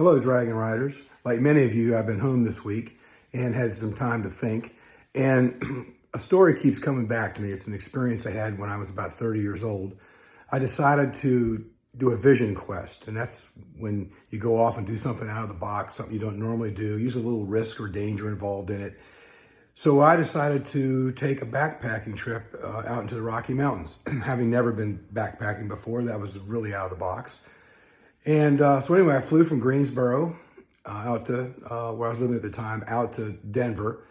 Hello, Dragon Riders. Like many of you, I've been home this week and had some time to think. And a story keeps coming back to me. It's an experience I had when I was about 30 years old. I decided to do a vision quest, and that's when you go off and do something out of the box, something you don't normally do, usually a little risk or danger involved in it. So I decided to take a backpacking trip out into the Rocky Mountains. Having never been backpacking before, that was really out of the box. And so anyway, I flew from Greensboro out to where I was living at the time, out to Denver.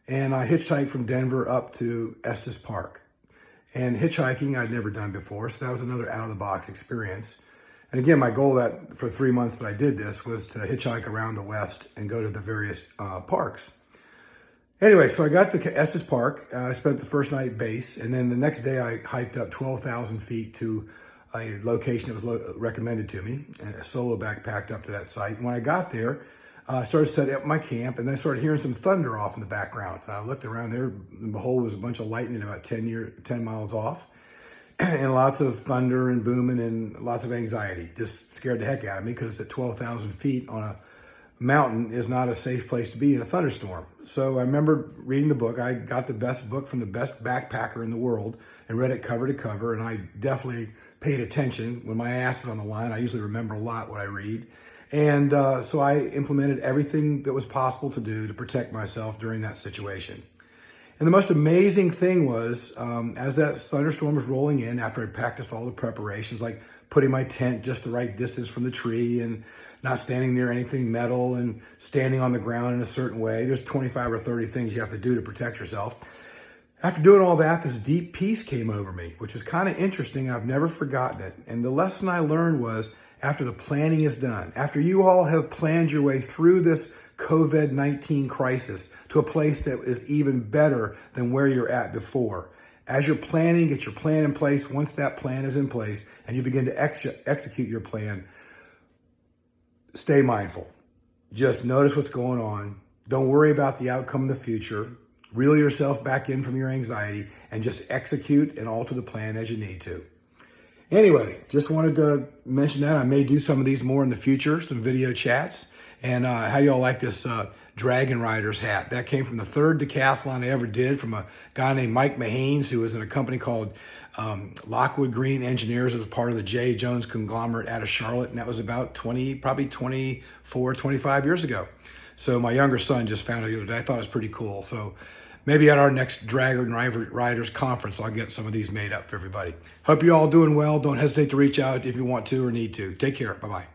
And I hitchhiked from Denver up to Estes Park. And hitchhiking I'd never done before, so that was another out-of-the-box experience. And again, my goal that for 3 months that I did this was to hitchhike around the West and go to the various parks. Anyway, so I got to Estes Park. I spent the first night at base, and then the next day I hiked up 12,000 feet to a location that was recommended to me, and a solo backpacked up to that site. And when I got there, I started setting up my camp, and then I started hearing some thunder off in the background. And I looked around there, and behold, there was a bunch of lightning about 10 miles off, and lots of thunder and booming and lots of anxiety. Just scared the heck out of me because at 12,000 feet on a mountain is not a safe place to be in a thunderstorm. So I remember reading the book. I got the best book from the best backpacker in the world and read it cover to cover, and I definitely paid attention. When my ass is on the line, I usually remember a lot what I read. And so I implemented everything that was possible to do to protect myself during that situation. And the most amazing thing was, as that thunderstorm was rolling in, after I practiced all the preparations, like putting my tent just the right distance from the tree and not standing near anything metal and standing on the ground in a certain way. There's 25 or 30 things you have to do to protect yourself. After doing all that, this deep peace came over me, which was kind of interesting. I've never forgotten it. And the lesson I learned was, after the planning is done, after you all have planned your way through this COVID-19 crisis to a place that is even better than where you're at before, as you're planning, get your plan in place. Once that plan is in place and you begin to execute your plan, stay mindful. Just notice what's going on. Don't worry about the outcome in the future. Reel yourself back in from your anxiety and just execute and alter the plan as you need to. Anyway, just wanted to mention that. I may do some of these more in the future, some video chats. And how do y'all like this Dragon Riders hat? That came from the third decathlon I ever did from a guy named Mike Mahanes, who was in a company called Lockwood Green Engineers. It was part of the J. Jones conglomerate out of Charlotte. And that was about 24, 25 years ago. So my younger son just found it the other day. I thought it was pretty cool. So maybe at our next Dragon Riders conference, I'll get some of these made up for everybody. Hope you're all doing well. Don't hesitate to reach out if you want to or need to. Take care. Bye-bye.